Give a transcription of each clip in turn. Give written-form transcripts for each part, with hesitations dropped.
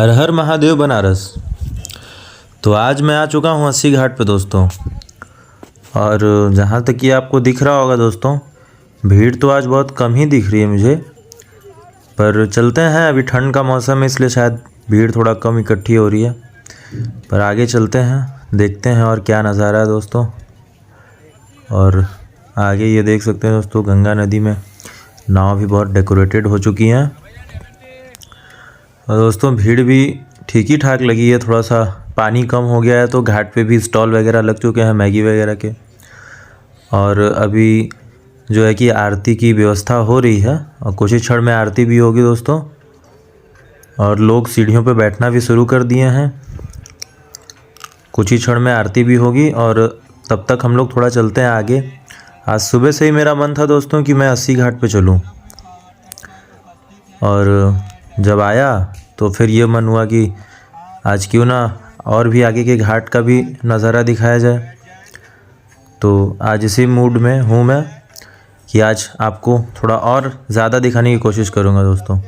हर हर महादेव बनारस। तो आज मैं आ चुका हूँ अस्सी घाट पे दोस्तों। और जहाँ तक कि आपको दिख रहा होगा दोस्तों, भीड़ तो आज बहुत कम ही दिख रही है मुझे। पर चलते हैं, अभी ठंड का मौसम है इसलिए शायद भीड़ थोड़ा कम इकट्ठी हो रही है। पर आगे चलते हैं, देखते हैं और क्या नज़ारा है दोस्तों। और आगे ये देख सकते हैं दोस्तों, गंगा नदी में नाव भी बहुत डेकोरेटेड हो चुकी हैं। और दोस्तों भीड़ भी ठीक ही ठाक लगी है, थोड़ा सा पानी कम हो गया है तो घाट पे भी स्टॉल वगैरह लग चुके हैं मैगी वगैरह के। और अभी जो है कि आरती की व्यवस्था हो रही है और कुछ ही क्षण में आरती भी होगी दोस्तों। और लोग सीढ़ियों पे बैठना भी शुरू कर दिए हैं। कुछ ही क्षण में आरती भी होगी और तब तक हम लोग थोड़ा चलते हैं आगे। आज सुबह से ही मेरा मन था दोस्तों कि मैं अस्सी घाट पे चलूं, और जब आया तो फिर ये मन हुआ कि आज क्यों ना और भी आगे के घाट का भी नज़ारा दिखाया जाए। तो आज इसी मूड में हूँ मैं कि आज आपको थोड़ा और ज़्यादा दिखाने की कोशिश करूँगा दोस्तों।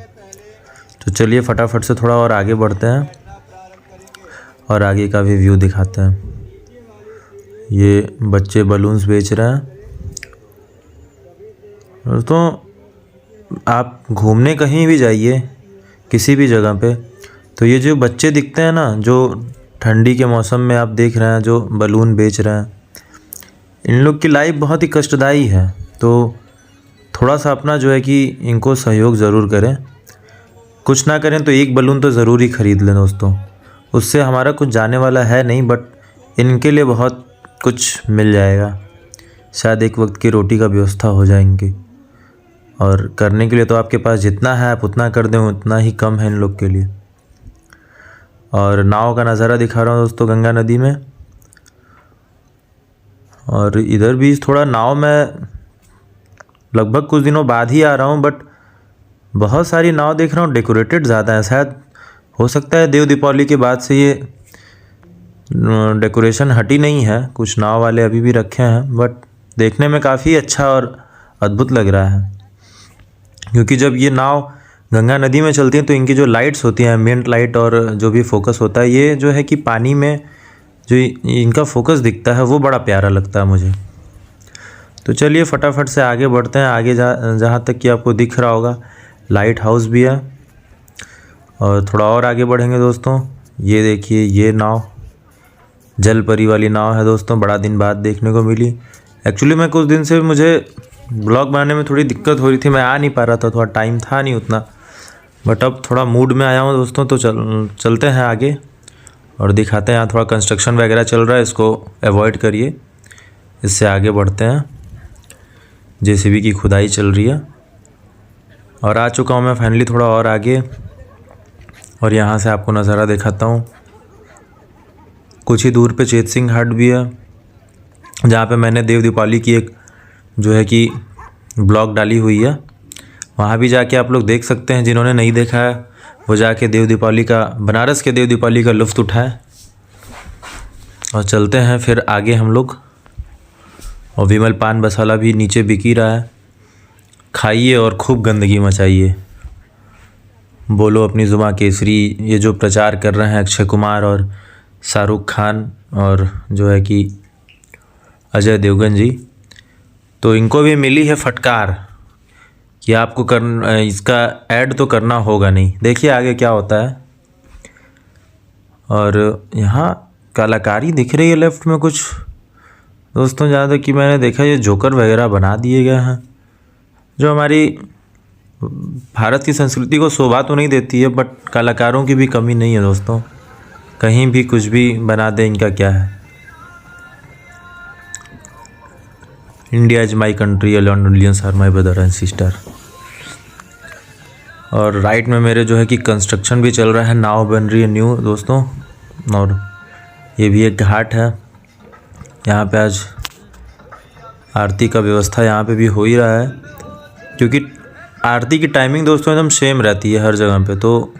तो चलिए फटाफट से थोड़ा और आगे बढ़ते हैं और आगे का भी व्यू दिखाते हैं। ये बच्चे बलून्स बेच रहे हैं दोस्तों। आप घूमने कहीं भी जाइए, किसी भी जगह पे, तो ये जो बच्चे दिखते हैं ना, जो ठंडी के मौसम में आप देख रहे हैं जो बलून बेच रहे हैं, इन लोग की लाइफ बहुत ही कष्टदायी है। तो थोड़ा सा अपना जो है कि इनको सहयोग ज़रूर करें। कुछ ना करें तो एक बलून तो ज़रूर ही ख़रीद लें दोस्तों। उससे हमारा कुछ जाने वाला है नहीं, बट इनके लिए बहुत कुछ मिल जाएगा। शायद एक वक्त की रोटी का व्यवस्था हो जाए इनकी। और करने के लिए तो आपके पास जितना है आप उतना कर दें, उतना ही कम है इन लोग के लिए। और नाव का नज़ारा दिखा रहा हूँ दोस्तों गंगा नदी में। और इधर भी थोड़ा नाव में लगभग कुछ दिनों बाद ही आ रहा हूँ, बट बहुत सारी नाव देख रहा हूँ, डेकोरेटेड ज़्यादा है। शायद हो सकता है देव दीपावली के बाद से ये डेकोरेशन हटी नहीं है, कुछ नाव वाले अभी भी रखे हैं। बट देखने में काफ़ी अच्छा और अद्भुत लग रहा है, क्योंकि जब ये नाव गंगा नदी में चलती हैं तो इनकी जो लाइट्स होती हैं, एम्बिएंट लाइट, और जो भी फोकस होता है, ये जो है कि पानी में जो इनका फोकस दिखता है वो बड़ा प्यारा लगता है मुझे। तो चलिए फटाफट से आगे बढ़ते हैं। आगे जहाँ तक कि आपको दिख रहा होगा लाइट हाउस भी है। और थोड़ा और आगे बढ़ेंगे दोस्तों। ये देखिए, ये नाव जल परी वाली नाव है दोस्तों, बड़ा दिन बाद देखने को मिली। एक्चुअली मैं कुछ दिन से मुझे ब्लॉग बनाने में थोड़ी दिक्कत हो रही थी, मैं आ नहीं पा रहा था, थोड़ा टाइम था नहीं उतना। बट अब थोड़ा मूड में आया हूँ दोस्तों, तो चलते हैं आगे और दिखाते हैं। यहाँ थोड़ा कंस्ट्रक्शन वगैरह चल रहा है, इसको अवॉइड करिए, इससे आगे बढ़ते हैं। जेसीबी की खुदाई चल रही है। और आ चुका हूँ मैं फाइनली थोड़ा और आगे, और यहाँ से आपको नज़ारा दिखाता हूँ। कुछ ही दूर पे चेत सिंह घाट भी है, जहाँ पे मैंने देव दीपावली की एक जो है कि ब्लॉग डाली हुई है। वहाँ भी जाके आप लोग देख सकते हैं, जिन्होंने नहीं देखा है वो जाके देव दीपावली का, बनारस के देव दीपावली का लुत्फ़ उठाएं। और चलते हैं फिर आगे हम लोग। और विमल पान मसाला भी नीचे बिक ही रहा है, खाइए और खूब गंदगी मचाइए। बोलो अपनी जुबां केसरी, ये जो प्रचार कर रहे हैं अक्षय कुमार और शाहरुख खान और जो है कि अजय देवगन जी, तो इनको भी मिली है फटकार कि आपको इसका ऐड तो करना होगा नहीं। देखिए आगे क्या होता है। और यहाँ कलाकारी दिख रही है लेफ्ट में कुछ दोस्तों, जहाँ तक कि मैंने देखा ये जोकर वगैरह बना दिए गए हैं, जो हमारी भारत की संस्कृति को शोभा तो नहीं देती है, बट कलाकारों की भी कमी नहीं है दोस्तों। कहीं भी कुछ भी बना दें, इनका क्या है। India is my country, all Indians are my brother and sister. और राइट में मेरे जो है कि कंस्ट्रक्शन भी चल रहा है, नाव बन रही है न्यू दोस्तों। और ये भी एक घाट है, यहाँ पे आज आरती का व्यवस्था यहाँ पे भी हो ही रहा है, क्योंकि आरती की टाइमिंग दोस्तों एकदम सेम रहती है हर जगह पे। तो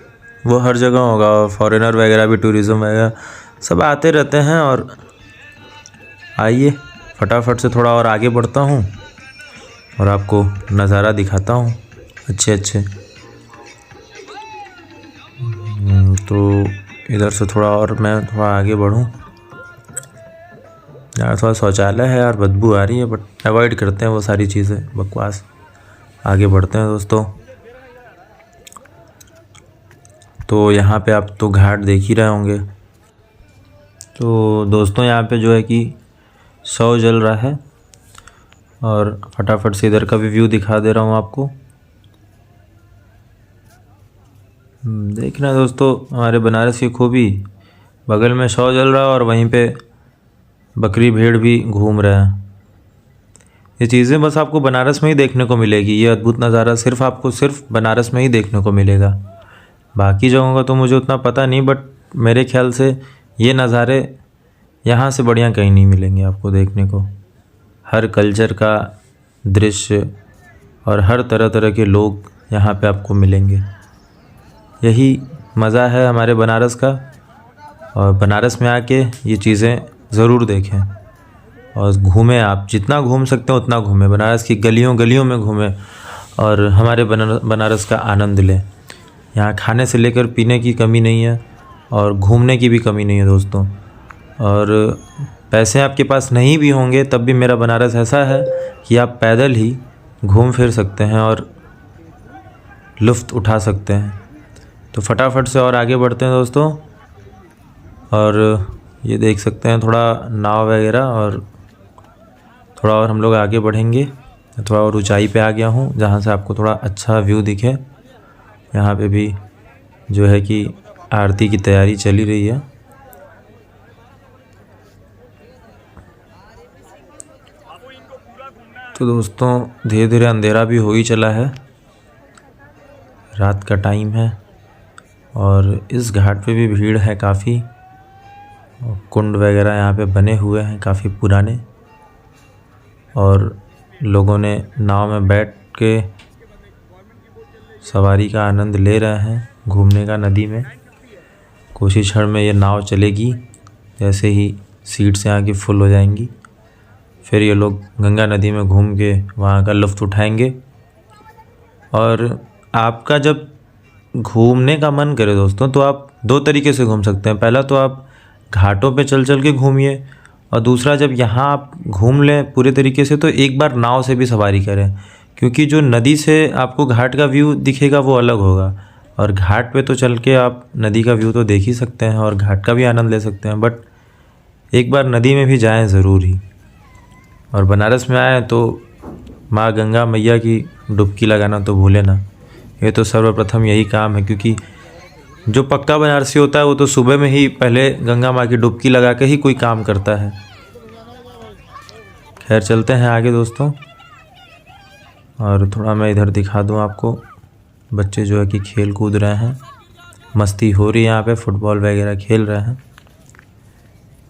वो हर जगह होगा, फॉरेनर वगैरह भी, टूरिज़्म वगैरह सब आते रहते हैं। और आइए फटाफट से थोड़ा और आगे बढ़ता हूँ और आपको नज़ारा दिखाता हूँ अच्छे अच्छे। तो इधर से थोड़ा और मैं थोड़ा आगे बढ़ूँ यार। थोड़ा शौचालय है यार, बदबू आ रही है, बट अवॉइड करते हैं वो सारी चीज़ें, बकवास। आगे बढ़ते हैं दोस्तों। तो यहाँ पे आप तो घाट देख ही रहे होंगे। तो दोस्तों यहाँ पे जो है कि शव जल रहा है, और फटाफट से इधर का भी व्यू दिखा दे रहा हूँ आपको। देख रहे हैं दोस्तों हमारे बनारस की खूबी, बगल में शव जल रहा है और वहीं पे बकरी भेड़ भी घूम रहे हैं। ये चीज़ें बस आपको बनारस में ही देखने को मिलेगी। ये अद्भुत नज़ारा सिर्फ बनारस में ही देखने को मिलेगा। बाकी जगहों का तो मुझे उतना पता नहीं, बट मेरे ख्याल से ये नज़ारे यहाँ से बढ़िया कहीं नहीं मिलेंगे आपको देखने को। हर कल्चर का दृश्य और हर तरह तरह के लोग यहाँ पे आपको मिलेंगे। यही मज़ा है हमारे बनारस का, और बनारस में आके ये चीज़ें ज़रूर देखें और घूमें। आप जितना घूम सकते हैं उतना घूमें, बनारस की गलियों गलियों में घूमें और हमारे बनारस का आनंद लें। यहाँ खाने से लेकर पीने की कमी नहीं है और घूमने की भी कमी नहीं है दोस्तों। और पैसे आपके पास नहीं भी होंगे तब भी मेरा बनारस ऐसा है कि आप पैदल ही घूम फिर सकते हैं और लुत्फ़ उठा सकते हैं। तो फटाफट से और आगे बढ़ते हैं दोस्तों। और ये देख सकते हैं थोड़ा नाव वगैरह, और थोड़ा और हम लोग आगे बढ़ेंगे। थोड़ा और ऊंचाई पे आ गया हूँ जहाँ से आपको थोड़ा अच्छा व्यू दिखे। यहाँ पे भी जो है कि आरती की तैयारी चली रही है। तो दोस्तों धीरे धीरे अंधेरा भी हो ही चला है, रात का टाइम है, और इस घाट पे भी भीड़ है काफ़ी। कुंड वगैरह यहाँ पे बने हुए हैं काफ़ी पुराने, और लोगों ने नाव में बैठ के सवारी का आनंद ले रहे हैं, घूमने का नदी में। कुछ ही क्षण में ये नाव चलेगी, जैसे ही सीट्स यहाँ की फुल हो जाएंगी फिर ये लोग गंगा नदी में घूम के वहाँ का लुत्फ़ उठाएंगे। और आपका जब घूमने का मन करे दोस्तों तो आप दो तरीके से घूम सकते हैं। पहला तो आप घाटों पे चल चल के घूमिए, और दूसरा जब यहाँ आप घूम लें पूरे तरीके से तो एक बार नाव से भी सवारी करें, क्योंकि जो नदी से आपको घाट का व्यू दिखेगा वो अलग होगा। और घाट पे तो चल के आप नदी का व्यू तो देख ही सकते हैं और घाट का भी आनंद ले सकते हैं, बट एक बार नदी में भी जाएं ज़रूर ही। और बनारस में आए तो माँ गंगा मैया की डुबकी लगाना तो भूले ना। ये तो सर्वप्रथम यही काम है, क्योंकि जो पक्का बनारसी होता है वो तो सुबह में ही पहले गंगा माँ की डुबकी लगा के ही कोई काम करता है। खैर चलते हैं आगे दोस्तों, और थोड़ा मैं इधर दिखा दूँ आपको। बच्चे जो है कि खेल कूद रहे हैं, मस्ती हो रही है यहाँ पे, फुटबॉल वगैरह खेल रहे हैं।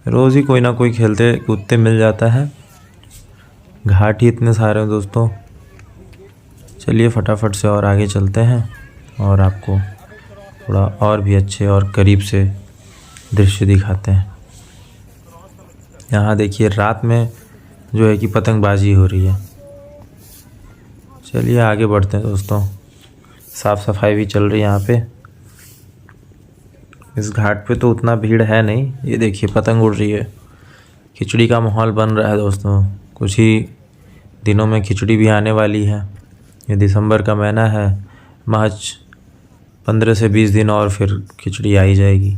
रोज़ ही कोई ना कोई खेलते कूदते मिल जाता है। घाट ही इतने सारे हैं दोस्तों। चलिए फटाफट से और आगे चलते हैं और आपको थोड़ा और भी अच्छे और करीब से दृश्य दिखाते हैं। यहाँ देखिए रात में जो है कि पतंगबाजी हो रही है। चलिए आगे बढ़ते हैं दोस्तों। साफ़ सफाई भी चल रही है यहाँ पे। इस घाट पे तो उतना भीड़ है नहीं। ये देखिए पतंग उड़ रही है, खिचड़ी का माहौल बन रहा है दोस्तों। कुछ ही दिनों में खिचड़ी भी आने वाली है। ये दिसंबर का महीना है, महज 15 से 20 दिन और फिर खिचड़ी आ ही जाएगी।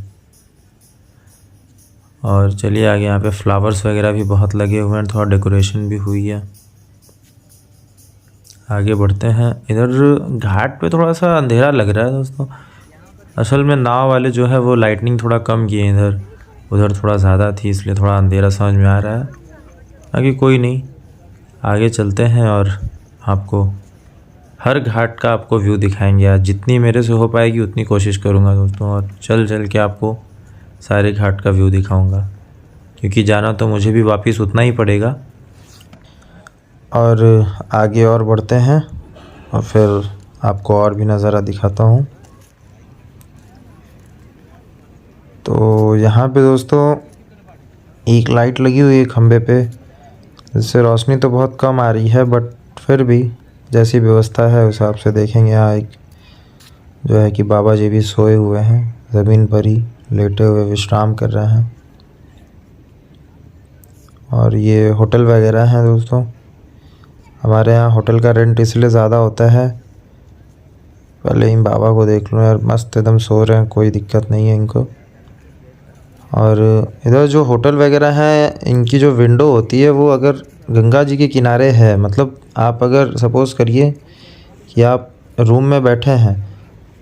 और चलिए आगे, यहाँ पे फ्लावर्स वगैरह भी बहुत लगे हुए हैं, थोड़ा डेकोरेशन भी हुई है। आगे बढ़ते हैं। इधर घाट पे थोड़ा सा अंधेरा लग रहा है दोस्तों। असल में नाव वाले जो है वो लाइटनिंग थोड़ा कम किए इधर, उधर थोड़ा ज़्यादा थी, इसलिए थोड़ा अंधेरा समझ में आ रहा है। बाकी कोई नहीं, आगे चलते हैं और आपको हर घाट का आपको व्यू दिखाएंगे। आज जितनी मेरे से हो पाएगी उतनी कोशिश करूँगा दोस्तों, और चल चल के आपको सारे घाट का व्यू दिखाऊँगा, क्योंकि जाना तो मुझे भी वापस उतना ही पड़ेगा। और आगे और बढ़ते हैं और फिर आपको और भी नज़ारा दिखाता हूँ। तो यहाँ पे दोस्तों एक लाइट लगी हुई है खंबे पे, जिससे रोशनी तो बहुत कम आ रही है, बट फिर भी जैसी व्यवस्था है उस हिसाब से देखेंगे। यहाँ एक जो है कि बाबा जी भी सोए हुए हैं, ज़मीन पर ही लेटे हुए विश्राम कर रहे हैं। और ये होटल वगैरह हैं दोस्तों। हमारे यहाँ होटल का रेंट इसलिए ज़्यादा होता है। पहले इन बाबा को देख लो यार, मस्त एकदम सो रहे हैं, कोई दिक्कत नहीं है इनको। और इधर जो होटल वगैरह हैं, इनकी जो विंडो होती है वो अगर गंगा जी के किनारे है, मतलब आप अगर सपोज़ करिए कि आप रूम में बैठे हैं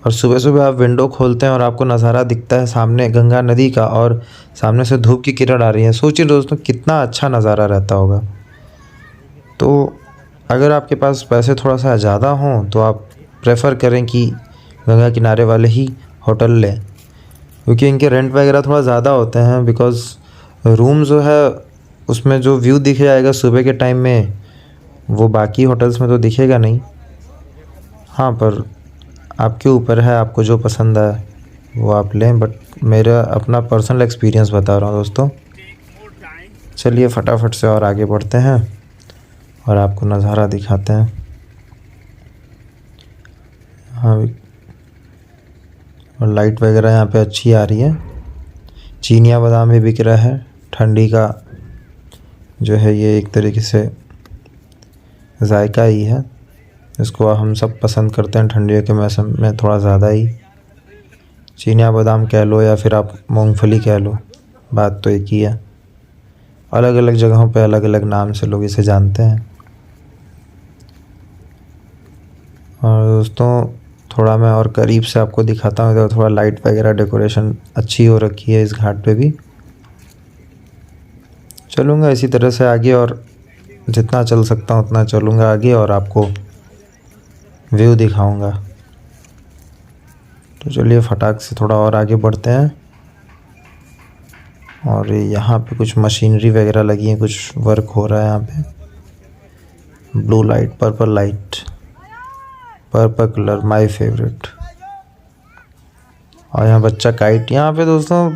और सुबह सुबह आप विंडो खोलते हैं और आपको नज़ारा दिखता है सामने गंगा नदी का और सामने से धूप की किरण आ रही है। सोचिए दोस्तों कितना अच्छा नज़ारा रहता होगा। तो अगर आपके पास पैसे थोड़ा सा ज़्यादा हों तो आप प्रेफर करें कि गंगा किनारे वाले ही होटल लें, क्योंकि इनके रेंट वगैरह थोड़ा ज़्यादा होते हैं। बिकॉज़ रूम जो है उसमें जो व्यू दिख जाएगा सुबह के टाइम में, वो बाकी होटल्स में तो दिखेगा नहीं। हाँ, पर आपके ऊपर है, आपको जो पसंद है वो आप लें, बट मेरा अपना पर्सनल एक्सपीरियंस बता रहा हूँ दोस्तों। चलिए फटाफट से और आगे बढ़ते हैं और आपको नज़ारा दिखाते हैं। हाँ, और लाइट वगैरह यहाँ पे अच्छी आ रही है। चीनिया बादाम भी बिक रहा है। ठंडी का जो है ये एक तरीके से जायका ही है, इसको हम सब पसंद करते हैं ठंडियों के मौसम में थोड़ा ज़्यादा ही। चीनिया बादाम कह लो या फिर आप मूंगफली कह लो, बात तो एक ही है। अलग अलग जगहों पे अलग अलग नाम से लोग इसे जानते हैं। और दोस्तों थोड़ा मैं और करीब से आपको दिखाता हूँ। इधर थोड़ा लाइट वगैरह डेकोरेशन अच्छी हो रखी है इस घाट पे भी। चलूँगा इसी तरह से आगे, और जितना चल सकता हूँ उतना चलूँगा आगे और आपको व्यू दिखाऊँगा। तो चलिए फटाक से थोड़ा और आगे बढ़ते हैं। और यहाँ पे कुछ मशीनरी वगैरह लगी है, कुछ वर्क हो रहा है यहाँ पे। Blue light, purple light, purple colour my favourite. और यहाँ बच्चा काइट, यहाँ पे दोस्तों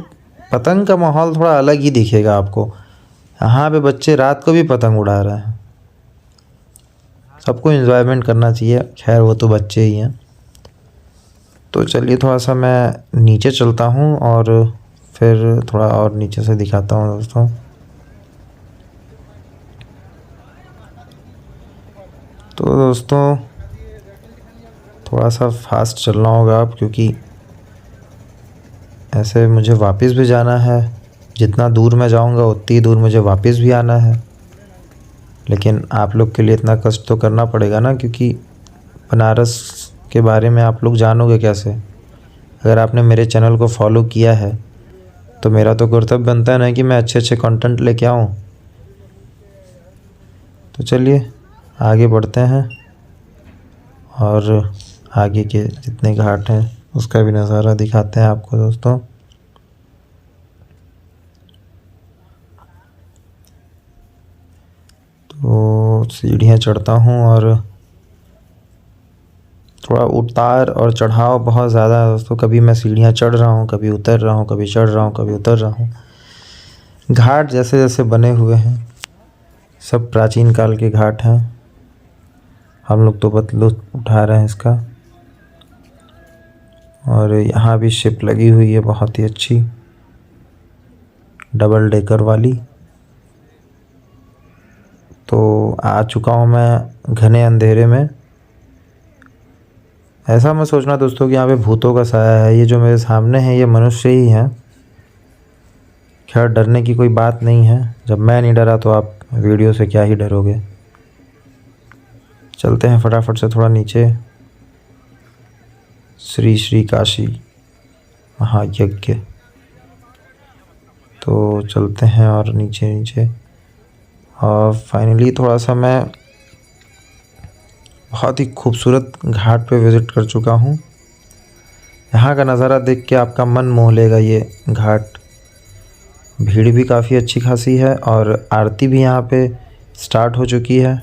पतंग का माहौल थोड़ा अलग ही दिखेगा आपको। यहाँ पे बच्चे रात को भी पतंग उड़ा रहे हैं। सबको एंजॉयमेंट करना चाहिए, खैर वो तो बच्चे ही हैं। तो चलिए थोड़ा सा मैं नीचे चलता हूँ और फिर थोड़ा और नीचे से दिखाता हूँ दोस्तों। तो दोस्तों थोड़ा सा फास्ट चलना होगा अब, क्योंकि ऐसे मुझे वापस भी जाना है। जितना दूर मैं जाऊंगा उतनी दूर मुझे वापस भी आना है। लेकिन आप लोग के लिए इतना कष्ट तो करना पड़ेगा ना, क्योंकि बनारस के बारे में आप लोग जानोगे कैसे। अगर आपने मेरे चैनल को फॉलो किया है तो मेरा तो कर्तव्य बनता है ना कि मैं अच्छे अच्छे कंटेंट लेके आऊँ। तो चलिए आगे बढ़ते हैं और आगे के जितने घाट हैं उसका भी नज़ारा दिखाते हैं आपको दोस्तों। तो सीढ़ियाँ चढ़ता हूँ और थोड़ा उतार और चढ़ाव बहुत ज़्यादा है दोस्तों। कभी मैं सीढ़ियाँ चढ़ रहा हूँ, कभी उतर रहा हूँ, कभी चढ़ रहा हूँ, कभी उतर रहा हूँ। घाट जैसे जैसे बने हुए हैं सब प्राचीन काल के घाट हैं। हम लोग तो बस लुत्फ़ उठा रहे हैं इसका। और यहाँ भी शिप लगी हुई है बहुत ही अच्छी, डबल डेकर वाली। तो आ चुका हूँ मैं घने अंधेरे में। ऐसा मत सोचना दोस्तों कि यहाँ पे भूतों का साया है। ये जो मेरे सामने है ये मनुष्य ही हैं। खैर डरने की कोई बात नहीं है, जब मैं नहीं डरा तो आप वीडियो से क्या ही डरोगे। चलते हैं फटाफट से थोड़ा नीचे। श्री श्री काशी महायज्ञ। तो चलते हैं और नीचे नीचे, और फाइनली थोड़ा सा मैं बहुत ही खूबसूरत घाट पे विज़िट कर चुका हूँ। यहाँ का नज़ारा देख के आपका मन मोह लेगा। ये घाट, भीड़ भी काफ़ी अच्छी खासी है और आरती भी यहाँ पे स्टार्ट हो चुकी है।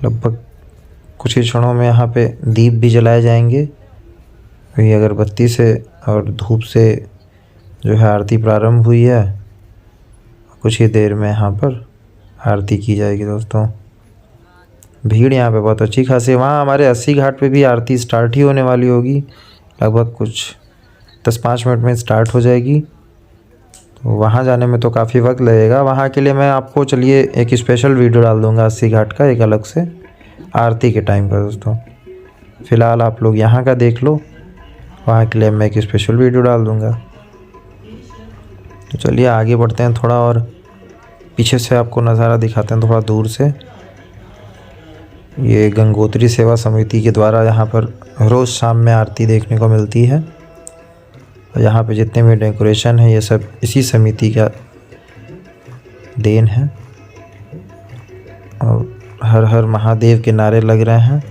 लगभग कुछ ही क्षणों में यहाँ पे दीप भी जलाए जाएंगे। ये अगरबत्ती से और धूप से जो है आरती प्रारंभ हुई है। कुछ ही देर में यहाँ पर आरती की जाएगी दोस्तों। भीड़ यहाँ पे बहुत अच्छी खासी है। वहाँ हमारे 80 घाट पे भी आरती स्टार्ट ही होने वाली होगी लगभग कुछ 10-5 मिनट में स्टार्ट हो जाएगी। तो वहाँ जाने में तो काफ़ी वक्त लगेगा। वहाँ के लिए मैं आपको चलिए एक स्पेशल वीडियो डाल दूँगा अस्सी घाट का, एक अलग से आरती के टाइम का दोस्तों। फ़िलहाल आप लोग यहाँ का देख लो, वहाँ के लिए मैं एक स्पेशल वीडियो डाल दूँगा। तो चलिए आगे बढ़ते हैं थोड़ा, और पीछे से आपको नज़ारा दिखाते हैं थोड़ा दूर से। ये गंगोत्री सेवा समिति के द्वारा यहाँ पर रोज़ शाम में आरती देखने को मिलती है। और यहाँ पे जितने भी डेकोरेशन है ये सब इसी समिति का देन है। और हर हर महादेव के नारे लग रहे हैं।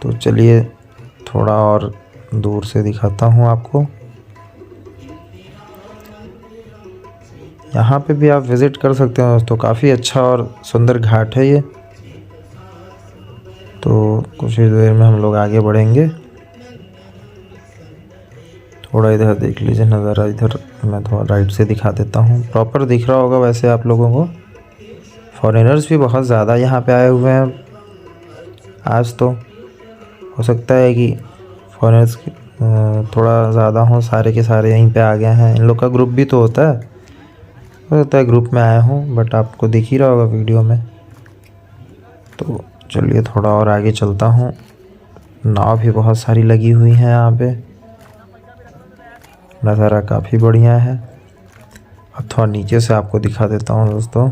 तो चलिए थोड़ा और दूर से दिखाता हूँ आपको। यहाँ पे भी आप विज़िट कर सकते हो दोस्तों, काफ़ी अच्छा और सुंदर घाट है ये। तो कुछ ही देर में हम लोग आगे बढ़ेंगे। थोड़ा इधर देख लीजिए नज़ारा, इधर मैं थोड़ा राइट से दिखा देता हूँ। प्रॉपर दिख रहा होगा वैसे आप लोगों को। फॉरेनर्स भी बहुत ज़्यादा यहाँ पे आए हुए हैं आज। तो हो सकता है कि फॉरेनर्स थोड़ा ज़्यादा हो, सारे के सारे यहीं पे आ गए हैं। इन लोग का ग्रुप भी तो होता है, हो सकता है ग्रुप में आए हों, बट आपको दिख ही रहा होगा वीडियो में। तो चलिए थोड़ा और आगे चलता हूँ। नाव भी बहुत सारी लगी हुई हैं यहाँ पे, नज़ारा काफ़ी बढ़िया है। अब थोड़ा नीचे से आपको दिखा देता हूँ दोस्तों।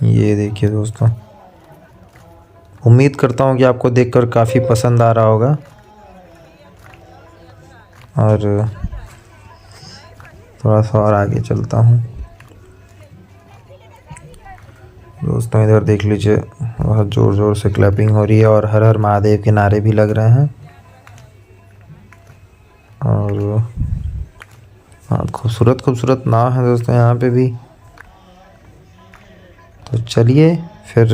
ये देखिए दोस्तों, उम्मीद करता हूँ कि आपको देखकर काफ़ी पसंद आ रहा होगा। और थोड़ा सा और आगे चलता हूँ दोस्तों। इधर देख लीजिए, बहुत ज़ोर ज़ोर से क्लैपिंग हो रही है और हर हर महादेव के नारे भी लग रहे हैं। और हाँ, खूबसूरत खूबसूरत नाव है दोस्तों यहाँ पे भी। तो चलिए फिर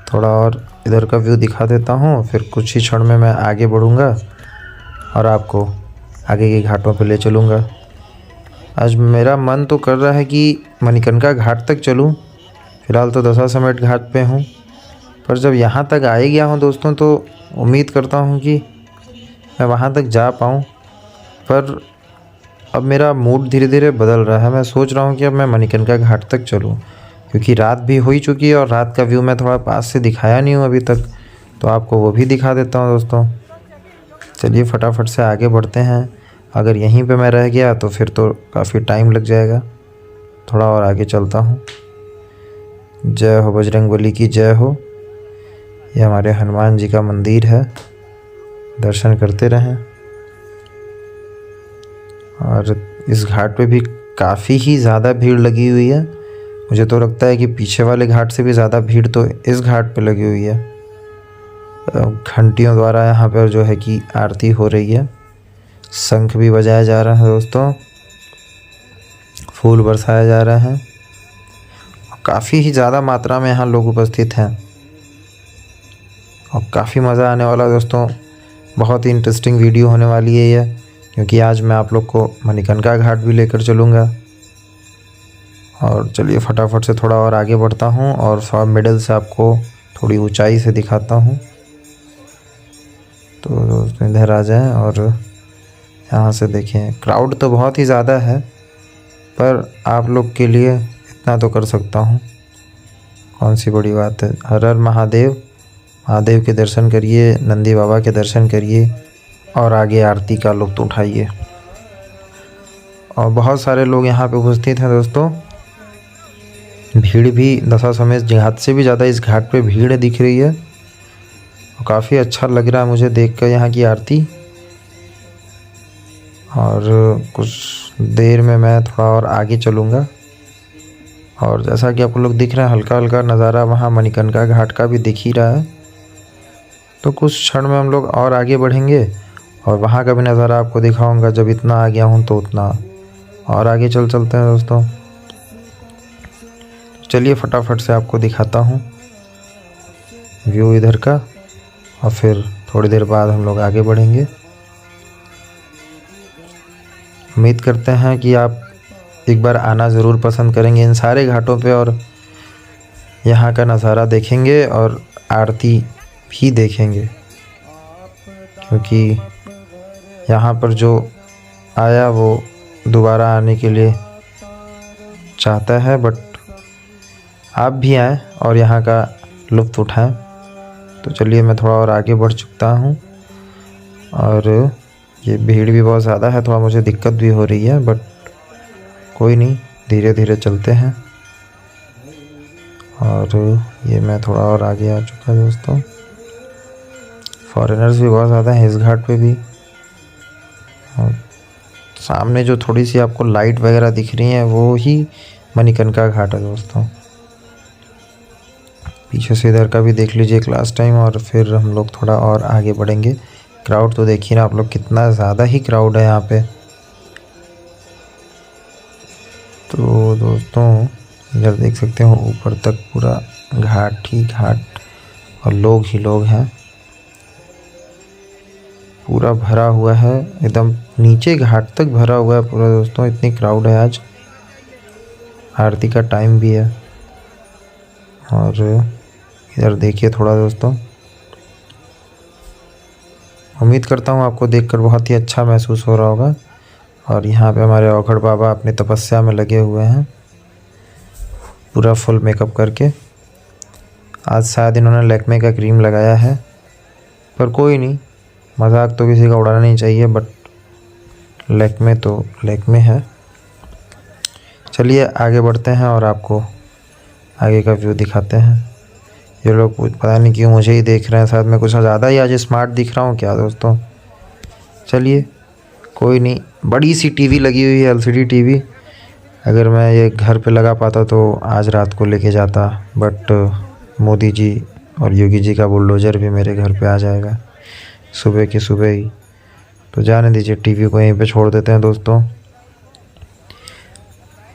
थोड़ा और इधर का व्यू दिखा देता हूँ, फिर कुछ ही क्षण में मैं आगे बढ़ूँगा और आपको आगे के घाटों पे ले चलूँगा। आज मेरा मन तो कर रहा है कि मणिकर्णिका घाट तक चलूँ। फ़िलहाल तो दशाश्वमेध घाट पे हूँ, पर जब यहाँ तक आ ही गया हूँ दोस्तों तो उम्मीद करता हूँ कि मैं वहाँ तक जा पाऊँ। पर अब मेरा मूड धीरे धीरे बदल रहा है। मैं सोच रहा हूँ कि अब मैं मणिकर्णिका घाट तक चलूँ, क्योंकि रात भी हो ही चुकी है और रात का व्यू मैं थोड़ा पास से दिखाया नहीं हूँ अभी तक, तो आपको वो भी दिखा देता हूँ दोस्तों। चलिए फटाफट से आगे बढ़ते हैं। अगर यहीं पे मैं रह गया तो फिर तो काफ़ी टाइम लग जाएगा। थोड़ा और आगे चलता हूँ। जय हो बजरंगबली की जय हो। ये हमारे हनुमान जी का मंदिर है, दर्शन करते रहें। और इस घाट पे भी काफ़ी ही ज़्यादा भीड़ लगी हुई है। मुझे तो लगता है कि पीछे वाले घाट से भी ज़्यादा भीड़ तो इस घाट पे लगी हुई है। घंटियों द्वारा यहाँ पर जो है कि आरती हो रही है, शंख भी बजाया जा रहा है दोस्तों, फूल बरसाए जा रहे हैं। काफ़ी ही ज़्यादा मात्रा में यहाँ लोग उपस्थित हैं और काफ़ी मज़ा आने वाला दोस्तों। बहुत ही इंटरेस्टिंग वीडियो होने वाली है ये, क्योंकि आज मैं आप लोग को मणिकर्णिका घाट भी लेकर चलूँगा। और चलिए फटाफट से थोड़ा और आगे बढ़ता हूँ और थोड़ा मिडल से आपको थोड़ी ऊंचाई से दिखाता हूँ। तो दोस्तों इधर आ जाएं और यहाँ से देखें। क्राउड तो बहुत ही ज़्यादा है, पर आप लोग के लिए इतना तो कर सकता हूँ, कौन सी बड़ी बात है। हर हर महादेव, महादेव के दर्शन करिए, नंदी बाबा के दर्शन करिए और आगे आरती का लुत्फ़ उठाइए। और बहुत सारे लोग यहाँ पे उपस्थित हैं दोस्तों। भीड़ भी दशाश्वमेध घाट से भी ज़्यादा इस घाट पे भीड़ दिख रही है और काफ़ी अच्छा लग रहा है मुझे देखकर यहाँ की आरती। और कुछ देर में मैं थोड़ा और आगे चलूँगा। और जैसा कि आपको लोग दिख रहे हैं, हल्का हल्का नज़ारा वहाँ मणिकर्णिका घाट का भी दिख ही रहा है। तो कुछ क्षण में हम लोग और आगे बढ़ेंगे और वहाँ का भी नज़ारा आपको दिखाऊंगा। जब इतना आ गया हूँ तो उतना और आगे चलते हैं दोस्तों। चलिए फटाफट से आपको दिखाता हूँ व्यू इधर का, और फिर थोड़ी देर बाद हम लोग आगे बढ़ेंगे। उम्मीद करते हैं कि आप एक बार आना ज़रूर पसंद करेंगे इन सारे घाटों पे, और यहाँ का नज़ारा देखेंगे और आरती भी देखेंगे। क्योंकि यहाँ पर जो आया वो दोबारा आने के लिए चाहता है। बट आप भी आएँ और यहाँ का लुत्फ़ उठाएं। तो चलिए मैं थोड़ा और आगे बढ़ चुका हूँ और ये भीड़ भी बहुत ज़्यादा है, थोड़ा मुझे दिक्कत भी हो रही है, बट कोई नहीं, धीरे धीरे चलते हैं। और ये मैं थोड़ा और आगे आ चुका है दोस्तों। फॉरेनर्स भी बहुत ज़्यादा हैं इस घाट पे भी। और सामने जो थोड़ी सी आपको लाइट वगैरह दिख रही हैं वो ही मणिकर्णिका घाट है दोस्तों। पीछे से इधर का भी देख लीजिए एक लास्ट टाइम और फिर हम लोग थोड़ा और आगे बढ़ेंगे। क्राउड तो देखिए ना आप लोग, कितना ज़्यादा ही क्राउड है यहाँ पे। तो दोस्तों इधर देख सकते हो ऊपर तक पूरा घाट ही घाट और लोग ही लोग हैं, पूरा भरा हुआ है, एकदम नीचे घाट तक भरा हुआ है पूरा दोस्तों। इतनी क्राउड है आज, आरती का टाइम भी है। और इधर देखिए थोड़ा दोस्तों, उम्मीद करता हूँ आपको देखकर बहुत ही अच्छा महसूस हो रहा होगा। और यहाँ पे हमारे औघड़ बाबा अपनी तपस्या में लगे हुए हैं, पूरा फुल मेकअप करके। आज शायद इन्होंने लैक्मे का क्रीम लगाया है, पर कोई नहीं, मजाक तो किसी का उड़ाना नहीं चाहिए। बट लैक्मे तो लैक्मे है। चलिए आगे बढ़ते हैं और आपको आगे का व्यू दिखाते हैं। ये लोग पता नहीं क्यों मुझे ही देख रहे हैं, शायद मैं कुछ ज़्यादा ही आज स्मार्ट दिख रहा हूँ क्या दोस्तों। चलिए कोई नहीं, बड़ी सी टीवी लगी हुई है, एलसीडी टीवी। अगर मैं ये घर पे लगा पाता तो आज रात को लेके जाता, बट मोदी जी और योगी जी का बुलडोज़र भी मेरे घर पे आ जाएगा सुबह की सुबह ही। तो जाने दीजिए, टीवी को यहीं पे छोड़ देते हैं दोस्तों।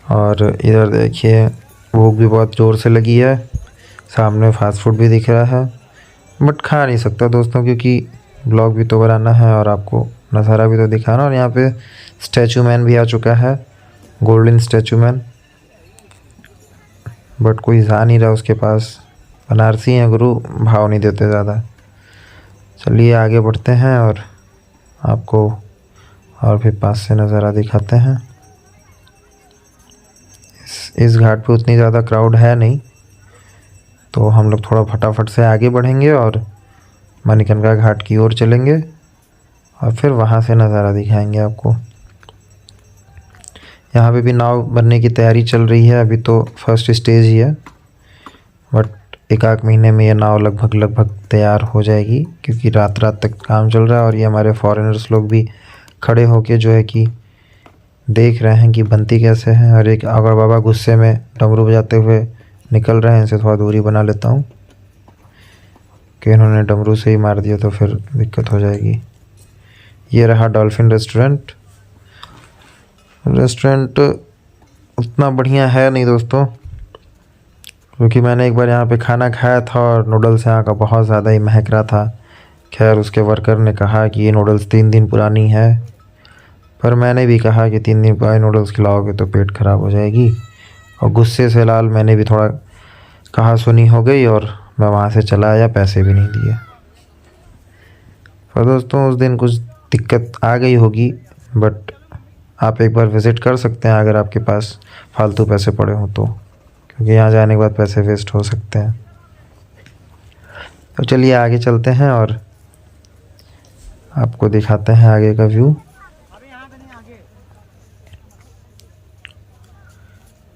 और इधर देखिए भूख भी बहुत ज़ोर से लगी है, सामने फास्ट फूड भी दिख रहा है, बट खा नहीं सकता दोस्तों क्योंकि ब्लॉग भी तो बनाना है और आपको नज़ारा भी तो दिखाना। और यहाँ पे स्टैचू मैन भी आ चुका है, गोल्डन स्टैचू मैन, बट कोई जा नहीं रहा उसके पास। बनारसी हैं गुरु, भाव नहीं देते ज़्यादा। चलिए आगे बढ़ते हैं और आपको और भी पास से नज़ारा दिखाते हैं। इस घाट पे उतनी ज़्यादा क्राउड है नहीं, तो हम लोग थोड़ा फटाफट से आगे बढ़ेंगे और मणिकर्णिका घाट की ओर चलेंगे और फिर वहाँ से नज़ारा दिखाएंगे आपको। यहाँ पे भी नाव बनने की तैयारी चल रही है, अभी तो फर्स्ट स्टेज ही है, बट एक आध महीने में ये नाव लगभग तैयार हो जाएगी, क्योंकि रात तक काम चल रहा है। और ये हमारे फॉरेनर्स लोग भी खड़े होके जो है कि देख रहे हैं कि बनती कैसे है। और एक औघड़ बाबा गुस्से में डमरू बजाते हुए निकल रहे हैं, इनसे थोड़ा दूरी बना लेता हूँ कि इन्होंने डमरू से ही मार दिया तो फिर दिक्कत हो जाएगी। ये रहा डॉल्फिन रेस्टोरेंट। रेस्टोरेंट उतना बढ़िया है नहीं दोस्तों, क्योंकि मैंने एक बार यहाँ पे खाना खाया था और नूडल्स यहाँ का बहुत ज़्यादा ही महक रहा था। खैर उसके वर्कर ने कहा कि ये नूडल्स 3 दिन पुरानी है, पर मैंने भी कहा कि 3 दिन पुरानी नूडल्स खिलाओगे तो पेट ख़राब हो जाएगी। और गुस्से से लाल मैंने भी थोड़ा कहा सुनी हो गई और मैं वहाँ से चला आया, पैसे भी नहीं दिए। पर दोस्तों उस दिन कुछ दिक्कत आ गई होगी, बट आप एक बार विज़िट कर सकते हैं अगर आपके पास फालतू पैसे पड़े हों तो, क्योंकि यहाँ जाने के बाद पैसे वेस्ट हो सकते हैं। तो चलिए आगे चलते हैं और आपको दिखाते हैं आगे का व्यू।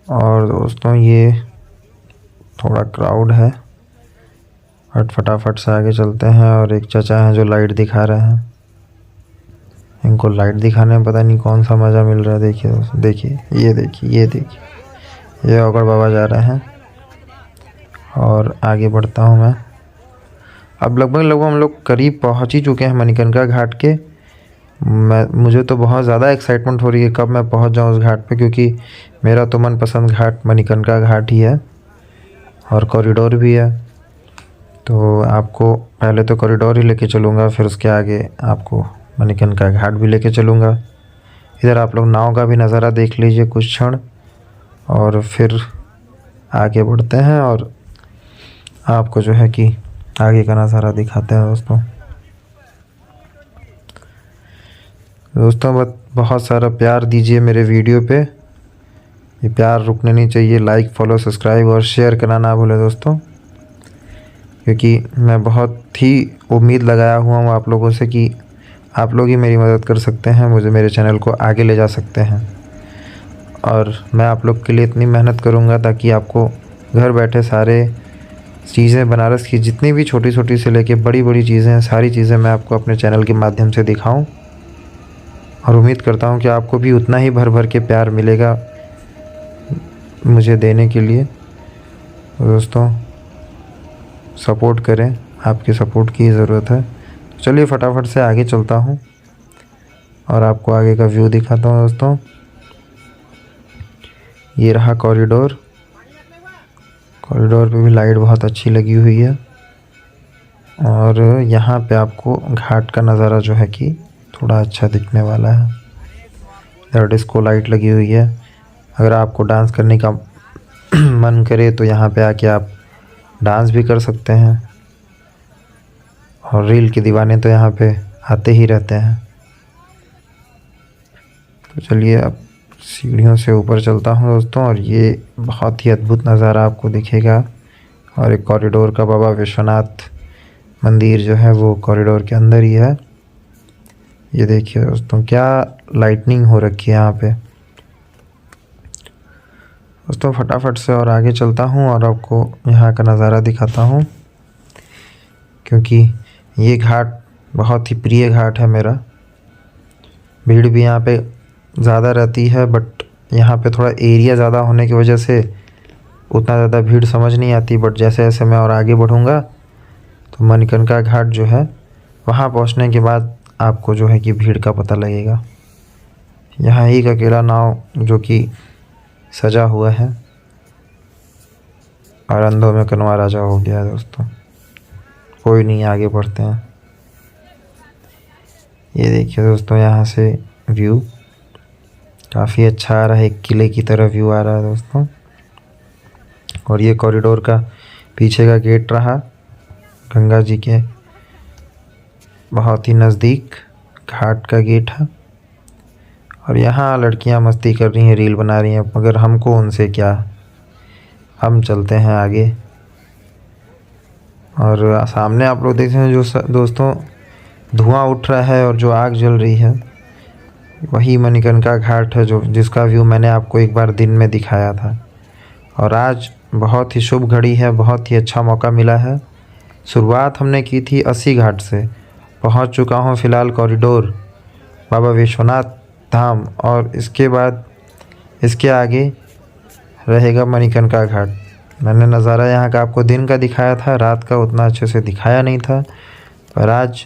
और दोस्तों ये थोड़ा क्राउड है, बट फटाफट से आगे चलते हैं। और एक चाचा हैं जो लाइट दिखा रहे हैं, इनको लाइट दिखाने में पता नहीं कौन सा मज़ा मिल रहा है। देखिए दोस्तों, देखिए ये देखिए ये औघड़ बाबा जा रहे हैं। और आगे बढ़ता हूँ मैं। अब लगभग हम लोग करीब पहुँच ही चुके हैं मणिकर्णिका घाट के। मुझे तो बहुत ज़्यादा एक्साइटमेंट हो रही है कब मैं पहुँच जाऊँ उस घाट पे, क्योंकि मेरा तो मनपसंद घाट मणिकर्णिका घाट ही है और कॉरिडोर भी है। तो आपको पहले तो कॉरिडोर ही लेके चलूँगा, फिर उसके आगे आपको मणिकर्णिका घाट भी लेके चलूँगा। इधर आप लोग नाव का भी नज़ारा देख लीजिए कुछ क्षण, और फिर आगे बढ़ते हैं और आपको जो है कि आगे का नज़ारा दिखाते हैं दोस्तों। दोस्तों बहुत सारा प्यार दीजिए मेरे वीडियो पे, ये प्यार रुकने नहीं चाहिए। लाइक, फॉलो, सब्सक्राइब और शेयर करना ना भूलें दोस्तों, क्योंकि मैं बहुत ही उम्मीद लगाया हुआ हूँ आप लोगों से कि आप लोग ही मेरी मदद कर सकते हैं, मुझे मेरे चैनल को आगे ले जा सकते हैं। और मैं आप लोग के लिए इतनी मेहनत करूँगा ताकि आपको घर बैठे सारे चीज़ें, बनारस की जितनी भी छोटी छोटी से लेके बड़ी बड़ी चीज़ें हैं, सारी चीज़ें मैं आपको अपने चैनल के माध्यम से दिखाऊं। और उम्मीद करता हूं कि आपको भी उतना ही भर भर के प्यार मिलेगा मुझे देने के लिए। तो दोस्तों सपोर्ट करें, आपके सपोर्ट की ज़रूरत है। तो चलिए फटाफट से आगे चलता हूं और आपको आगे का व्यू दिखाता हूं। दोस्तों ये रहा कॉरिडोर, कॉरिडोर पे भी लाइट बहुत अच्छी लगी हुई है। और यहाँ पे आपको घाट का नज़ारा जो है कि थोड़ा अच्छा दिखने वाला है। इधर डिस्को लाइट लगी हुई है, अगर आपको डांस करने का मन करे तो यहाँ पे आके आप डांस भी कर सकते हैं। और रील के दीवाने तो यहाँ पे आते ही रहते हैं। तो चलिए अब सीढ़ियों से ऊपर चलता हूँ दोस्तों, और ये बहुत ही अद्भुत नज़ारा आपको दिखेगा। और एक कॉरिडोर का बाबा विश्वनाथ मंदिर जो है वो कॉरिडोर के अंदर ही है। ये देखिए दोस्तों क्या लाइटनिंग हो रखी है यहाँ पे। दोस्तों फटाफट से और आगे चलता हूँ और आपको यहाँ का नज़ारा दिखाता हूँ, क्योंकि ये घाट बहुत ही प्रिय घाट है मेरा। भीड़ भी यहाँ पे ज़्यादा रहती है, बट यहाँ पे थोड़ा एरिया ज़्यादा होने की वजह से उतना ज़्यादा भीड़ समझ नहीं आती। बट जैसे जैसे मैं और आगे बढ़ूँगा तो मणिकर्णिका घाट जो है वहाँ पहुँचने के बाद आपको जो है कि भीड़ का पता लगेगा। यहाँ एक अकेला नाव जो कि सजा हुआ है, और अंधों में कनवा राजा हो गया है दोस्तों। कोई नहीं, आगे बढ़ते हैं। ये देखिए दोस्तों यहाँ से व्यू काफ़ी अच्छा आ रहा है, एक किले की तरह व्यू आ रहा है दोस्तों। और ये कॉरिडोर का पीछे का गेट रहा, गंगा जी के बहुत ही नज़दीक घाट का गेट है। और यहाँ लड़कियाँ मस्ती कर रही हैं, रील बना रही हैं, मगर हमको उनसे क्या, हम चलते हैं आगे। और सामने आप लोग देखते हैं जो दोस्तों धुआं उठ रहा है और जो आग जल रही है, वही मणिकर्णिका घाट है, जो जिसका व्यू मैंने आपको एक बार दिन में दिखाया था। और आज बहुत ही शुभ घड़ी है, बहुत ही अच्छा मौका मिला है। शुरुआत हमने की थी 80 घाट से, पहुंच चुका हूं फ़िलहाल कॉरिडोर बाबा विश्वनाथ धाम, और इसके बाद इसके आगे रहेगा मणिकर्णिका घाट। मैंने नज़ारा यहाँ का आपको दिन का दिखाया था, रात का उतना अच्छे से दिखाया नहीं था। पर आज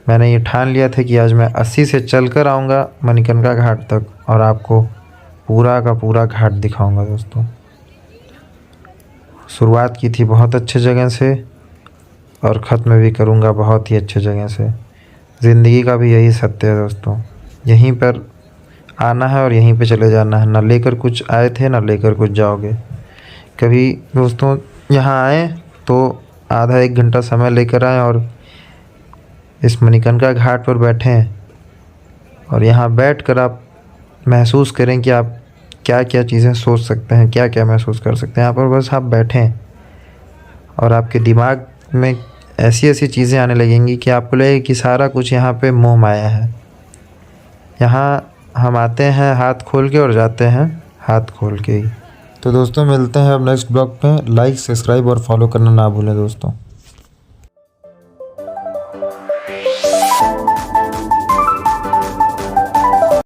मैंने ये ठान लिया था कि आज मैं 80 से चल कर आऊँगा मणिकर्णिका घाट तक और आपको पूरा का पूरा घाट दिखाऊंगा दोस्तों। शुरुआत की थी बहुत अच्छे जगह से और ख़त्म भी करूंगा बहुत ही अच्छे जगह से। ज़िंदगी का भी यही सत्य है दोस्तों, यहीं पर आना है और यहीं पे चले जाना है। ना लेकर कुछ आए थे, ना लेकर कुछ जाओगे। कभी दोस्तों यहाँ आए तो आधा एक घंटा समय लेकर आएँ और इस मणिकर्णिका घाट पर बैठें, और यहाँ बैठकर आप महसूस करें कि आप क्या क्या चीज़ें सोच सकते हैं, क्या क्या महसूस कर सकते हैं। यहाँ पर बस आप बैठें और आपके दिमाग में ऐसी ऐसी चीज़ें आने लगेंगी कि आपको लगेगा कि सारा कुछ यहाँ पे मोह माया है। यहाँ हम आते हैं हाथ खोल के और जाते हैं हाथ खोल के ही। तो दोस्तों मिलते हैं अब नेक्स्ट ब्लॉग में। लाइक, सब्सक्राइब और फॉलो करना ना भूलें दोस्तों।